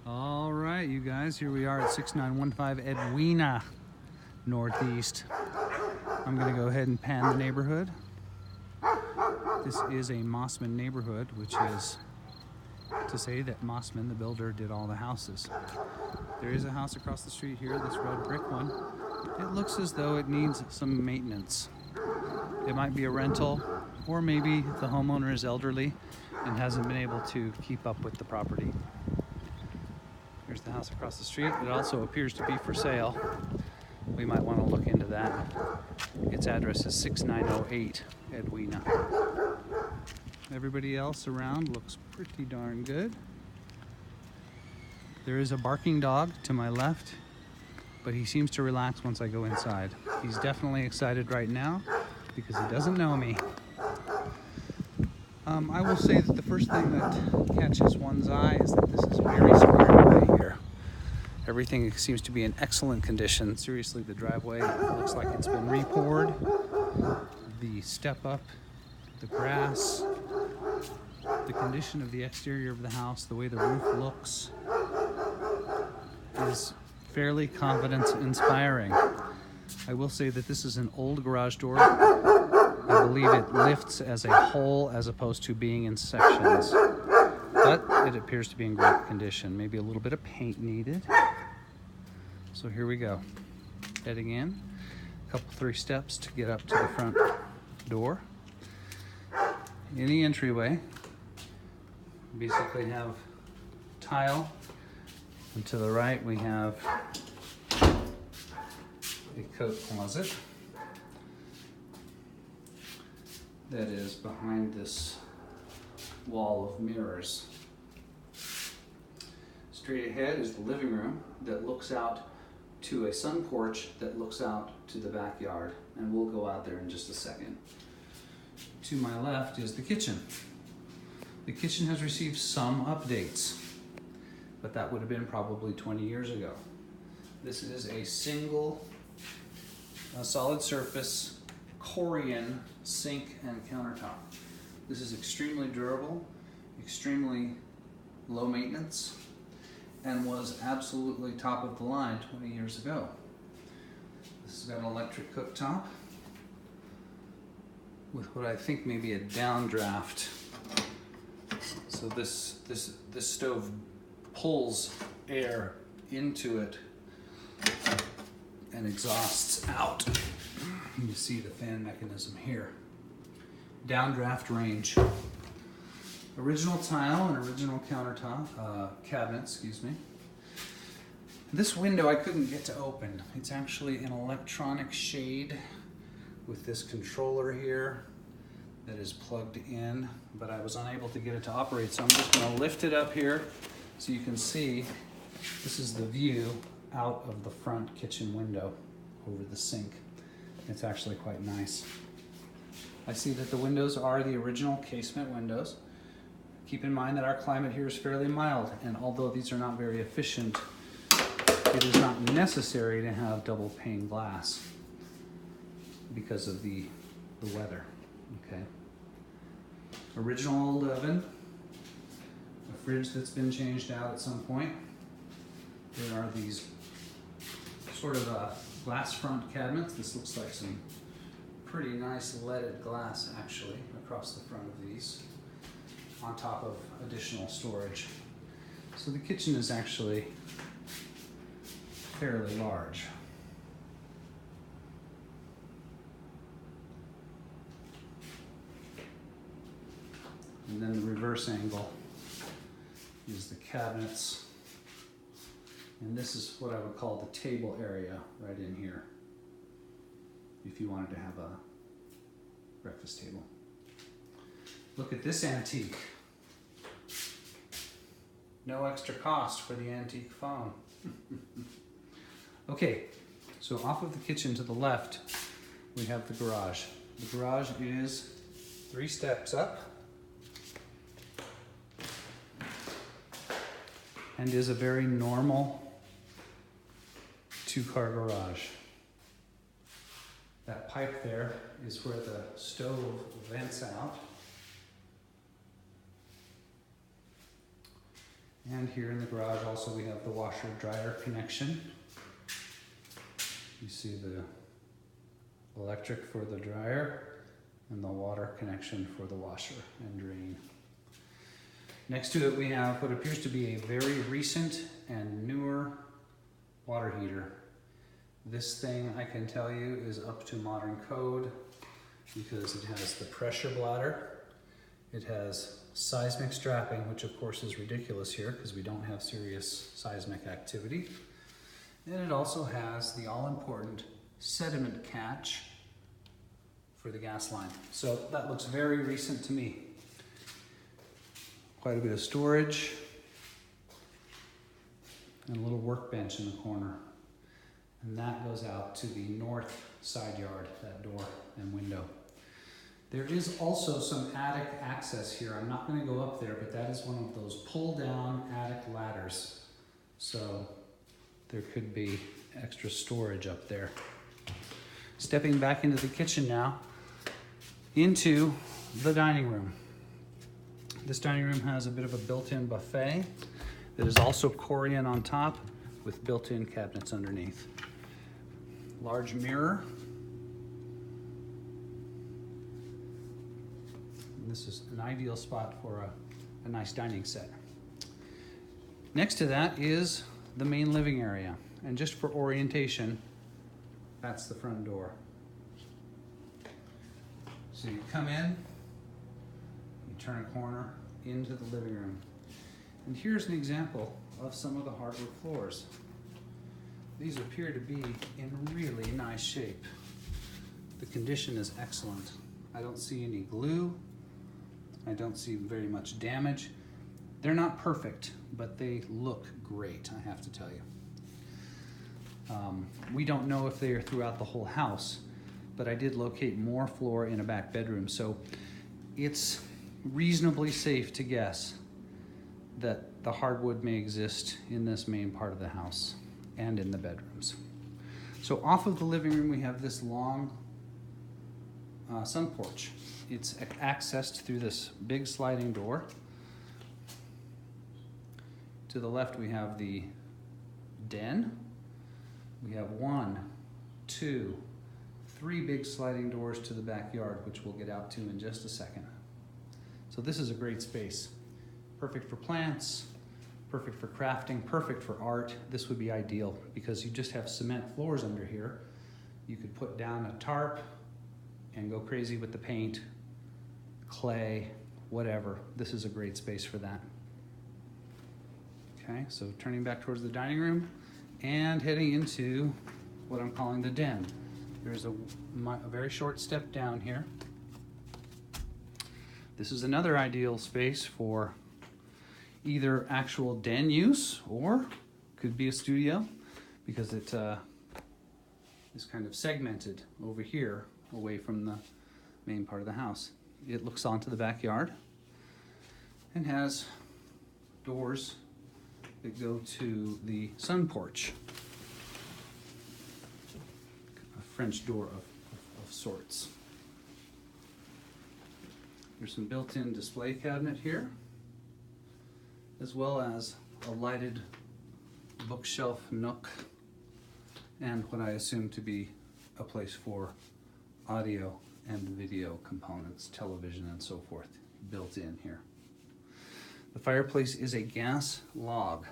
All right, you guys, here we are at 6915 Edwina Northeast. I'm gonna go ahead and pan the neighborhood. This is a Mossman neighborhood, which is to say that Mossman, the builder, did all the houses. There is a house across the street here, this red brick one. It looks as though it needs some maintenance. It might be a rental, or maybe the homeowner is elderly and hasn't been able to keep up with the property. Here's the house across the street. It also appears to be for sale. We might want to look into that. Its address is 6908 Edwina. Everybody else around looks pretty darn good. There is a barking dog to my left, but he seems to relax once I go inside. He's definitely excited right now because he doesn't know me. I will say that the first thing that catches one's eye is that this is very squared away here. Everything seems to be in excellent condition. Seriously, the driveway looks like it's been re-poured. The step up, the grass, the condition of the exterior of the house, the way the roof looks is fairly confidence-inspiring. I will say that this is an old garage door. I believe it lifts as a whole as opposed to being in sections, but it appears to be in great condition. Maybe a little bit of paint needed. So here we go. Heading in, a couple, 3 steps to get up to the front door. In the entryway, basically have tile, and to the right we have a coat closet that is behind this wall of mirrors. Straight ahead is the living room that looks out to a sun porch that looks out to the backyard, and we'll go out there in just a second. To my left is the kitchen. The kitchen has received some updates, but that would have been probably 20 years ago. This is a single solid surface Corian sink and countertop. This is extremely durable, extremely low maintenance, and was absolutely top of the line 20 years ago. This has got an electric cooktop with what I think may be a downdraft. So this stove pulls air into it and exhausts out. You see the fan mechanism here. Downdraft range. Original tile and original countertop, cabinet, excuse me. This window I couldn't get to open. It's actually an electronic shade with this controller here that is plugged in, but I was unable to get it to operate, so I'm just gonna lift it up here so you can see this is the view out of the front kitchen window over the sink. It's actually quite nice. I see that the windows are the original casement windows. Keep in mind that our climate here is fairly mild, and although these are not very efficient, it is not necessary to have double pane glass because of the weather. Okay. Original old oven, a fridge that's been changed out at some point. There are these sort of glass front cabinets. This looks like some pretty nice leaded glass actually across the front of these, on top of additional storage. So the kitchen is actually fairly large. And then the reverse angle is the cabinets. And this is what I would call the table area right in here, if you wanted to have a breakfast table. Look at this antique. No extra cost for the antique phone. Okay, so off of the kitchen to the left, we have the garage. The garage is 3 steps up and is a very normal 2-car garage. That pipe there is where the stove vents out. And here in the garage also we have the washer dryer connection. You see the electric for the dryer and the water connection for the washer and drain. Next to it we have what appears to be a very recent and newer water heater. This thing, I can tell you, is up to modern code because it has the pressure bladder. It has seismic strapping, which of course is ridiculous here because we don't have serious seismic activity. And it also has the all-important sediment catch for the gas line. So that looks very recent to me. Quite a bit of storage and a little workbench in the corner. And that goes out to the north side yard, that door and window. There is also some attic access here. I'm not going to go up there, but that is one of those pull-down attic ladders. So there could be extra storage up there. Stepping back into the kitchen now, into the dining room. This dining room has a bit of a built-in buffet that is also Corian on top with built-in cabinets underneath. Large mirror. And this is an ideal spot for a nice dining set. Next to that is the main living area. And just for orientation, that's the front door. So you come in, you turn a corner into the living room. And here's an example of some of the hardwood floors. These appear to be in really nice shape. The condition is excellent. I don't see any glue. I don't see very much damage. They're not perfect, but they look great, I have to tell you. We don't know if they are throughout the whole house, but I did locate more floor in a back bedroom, so it's reasonably safe to guess that the hardwood may exist in this main part of the house and in the bedrooms. So off of the living room, we have this long sun porch. It's accessed through this big sliding door. To the left, we have the den. We have 1, 2, 3 big sliding doors to the backyard, which we'll get out to in just a second. So this is a great space. Perfect for plants, perfect for crafting, perfect for art. This would be ideal because you just have cement floors under here. You could put down a tarp and go crazy with the paint, clay, whatever. This is a great space for that. Okay, so turning back towards the dining room and heading into what I'm calling the den. There's a very short step down here. This is another ideal space for either actual den use or could be a studio because it is kind of segmented over here away from the main part of the house. It looks onto the backyard and has doors that go to the sun porch. A French door of sorts. There's some built-in display cabinet here, as well as a lighted bookshelf nook and what I assume to be a place for audio and video components, television and so forth, built in here. The fireplace is a gas log.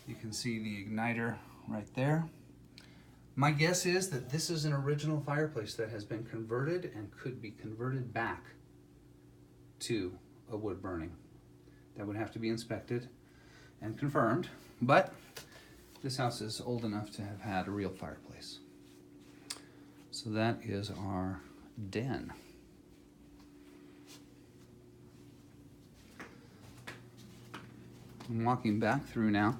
You can see the igniter right there. My guess is that this is an original fireplace that has been converted and could be converted back to a wood burning. That would have to be inspected and confirmed, but this house is old enough to have had a real fireplace. So that is our den. I'm walking back through now.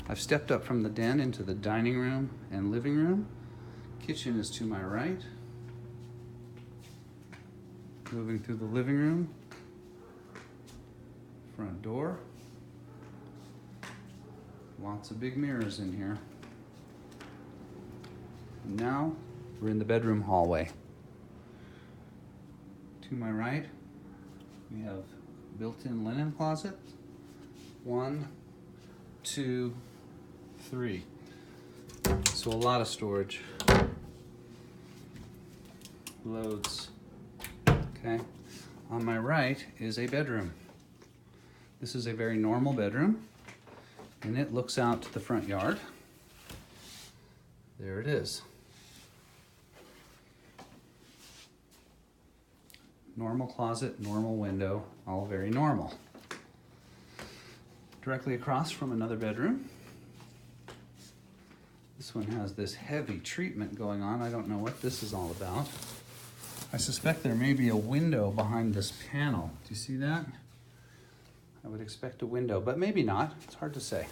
I've stepped up from the den into the dining room and living room. Kitchen is to my right. Moving through the living room. Front door. Lots of big mirrors in here. And now we're in the bedroom hallway. To my right, we have built-in linen closet 1, 2, 3. So a lot of storage. Loads. Okay. On my right is a bedroom. This is a very normal bedroom, and it looks out to the front yard. There it is. Normal closet, normal window, all very normal. Directly across from another bedroom. This one has this heavy treatment going on. I don't know what this is all about. I suspect there may be a window behind this panel. Do you see that? I would expect a window, but maybe not. It's hard to say.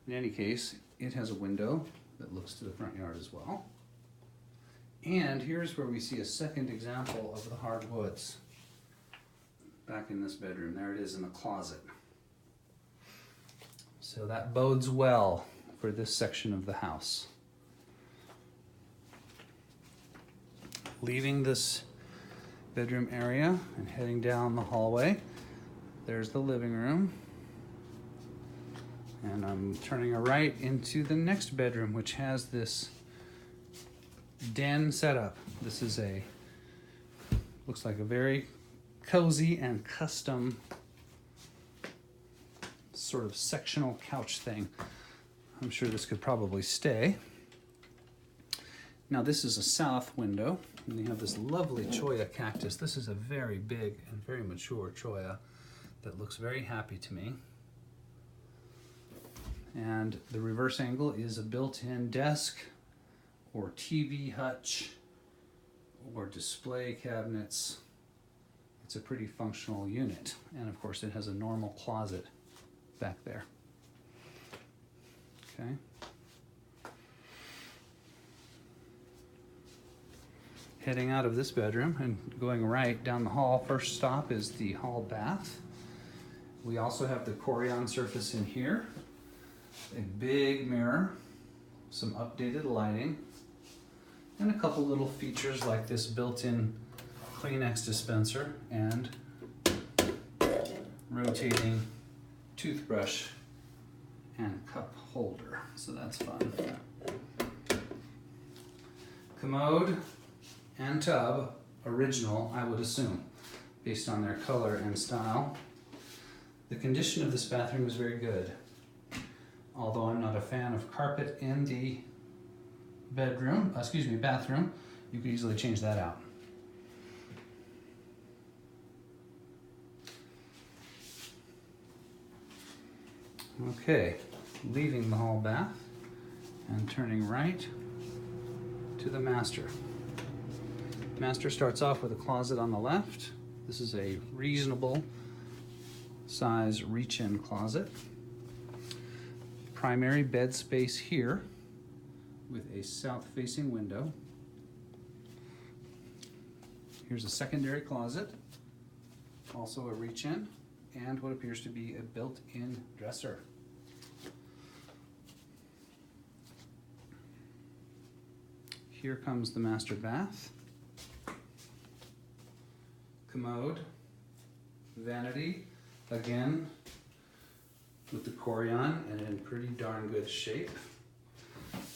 In any case, it has a window that looks to the front yard as well. And here's where we see a second example of the hardwoods. Back in this bedroom. There it is in the closet. So that bodes well for this section of the house. Leaving this bedroom area and heading down the hallway, there's the living room. And I'm turning a right into the next bedroom, which has this den setup. This is looks like a very cozy and custom sort of sectional couch thing. I'm sure this could probably stay. Now this is a south window, and you have this lovely cholla cactus. This is a very big and very mature cholla that looks very happy to me. And the reverse angle is a built-in desk or TV hutch or display cabinets. It's a pretty functional unit. And of course it has a normal closet back there. Okay. Heading out of this bedroom and going right down the hall, first stop is the hall bath. We also have the Corian surface in here, a big mirror, some updated lighting, and a couple little features like this built-in Kleenex dispenser and rotating toothbrush and cup holder. So that's fun. Commode and tub, original, I would assume, based on their color and style. The condition of this bathroom is very good. Although I'm not a fan of carpet in the bathroom, you could easily change that out. Okay, leaving the hall bath and turning right to the master. Master starts off with a closet on the left. This is a reasonable size reach-in closet. Primary bed space here with a south-facing window. Here's a secondary closet, also a reach-in, and what appears to be a built-in dresser. Here comes the master bath. Commode, vanity, again with the Corian and in pretty darn good shape.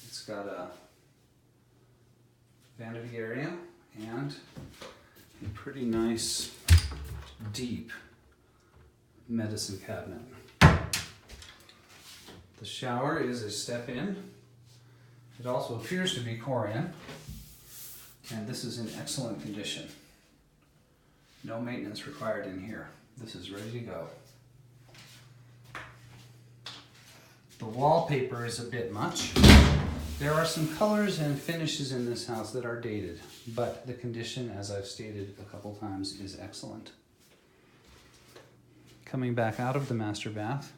It's got a vanity area and a pretty nice deep medicine cabinet. The shower is a step in. It also appears to be Corian, and this is in excellent condition. No maintenance required in here. This is ready to go. The wallpaper is a bit much. There are some colors and finishes in this house that are dated, but the condition, as I've stated a couple times, is excellent. Coming back out of the master bath,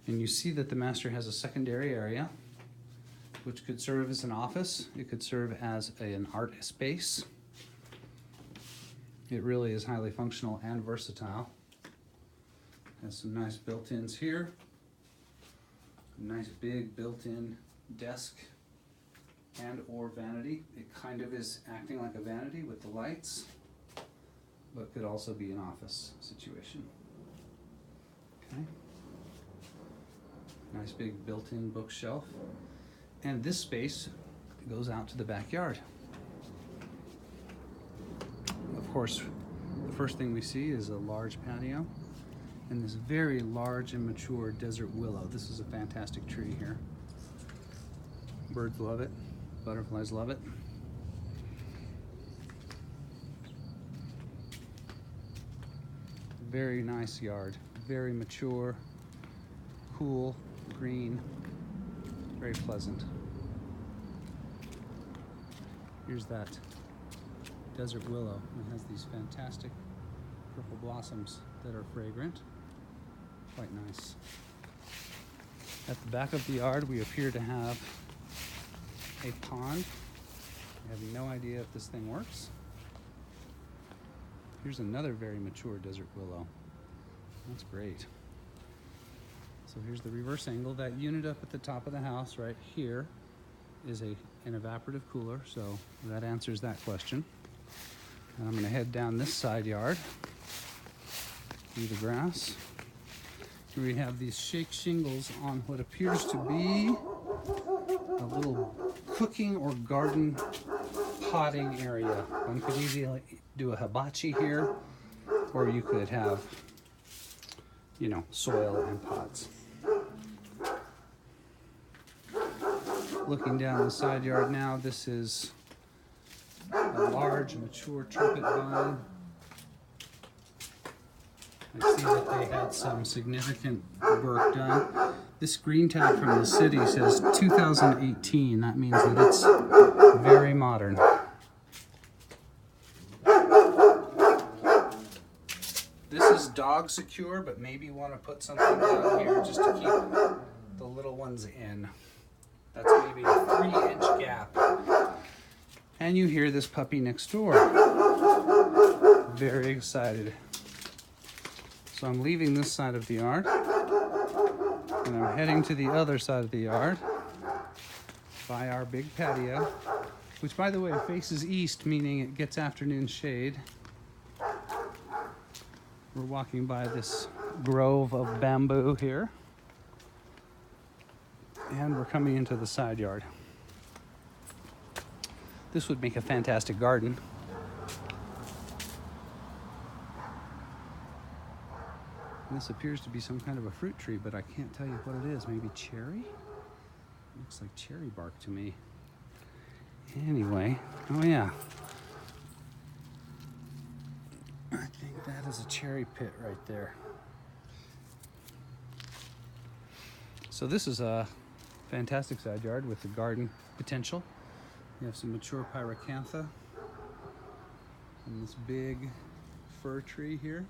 and you see that the master has a secondary area, which could serve as an office. It could serve as an art space. It really is highly functional and versatile. Has some nice built-ins here. A nice big built-in desk and or vanity. It kind of is acting like a vanity with the lights, but could also be an office situation. Okay. Nice big built-in bookshelf. And this space goes out to the backyard. Of course, the first thing we see is a large patio and this very large and mature desert willow. This is a fantastic tree here. Birds love it, butterflies love it. Very nice yard, very mature, cool, green, very pleasant. Here's that desert willow. It has these fantastic purple blossoms that are fragrant. Quite nice. At the back of the yard, we appear to have a pond. I have no idea if this thing works. Here's another very mature desert willow. That's great. So here's the reverse angle. That unit up at the top of the house right here is an evaporative cooler, so that answers that question. And I'm gonna head down this side yard through the grass. Here we have these shake shingles on what appears to be a little cooking or garden potting area. One could easily do a hibachi here, or you could have, you know, soil and pots. Looking down the side yard now, this is a large mature trumpet vine. I see that they had some significant work done. This green tag from the city says 2018. That means that it's very modern. This is dog secure, but maybe you want to put something down here just to keep the little ones in. That's maybe a 3-inch gap. And you hear this puppy next door. Very excited. So I'm leaving this side of the yard, and I'm heading to the other side of the yard by our big patio, which, by the way, faces east, meaning it gets afternoon shade. We're walking by this grove of bamboo here, and we're coming into the side yard. This would make a fantastic garden. And this appears to be some kind of a fruit tree, but I can't tell you what it is. Maybe cherry? Looks like cherry bark to me. Anyway, oh yeah. I think that is a cherry pit right there. So this is a fantastic side yard with the garden potential. You have some mature pyracantha and this big fir tree here.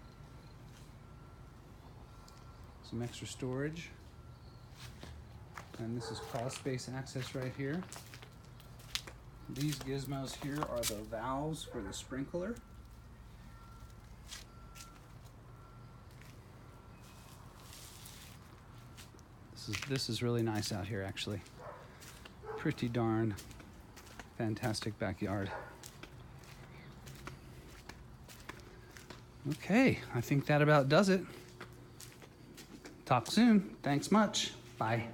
Some extra storage. And this is crawl space access right here. These gizmos here are the valves for the sprinkler. This is really nice out here, actually. Pretty darn fantastic backyard. Okay, I think that about does it. Talk soon. Thanks much. Bye.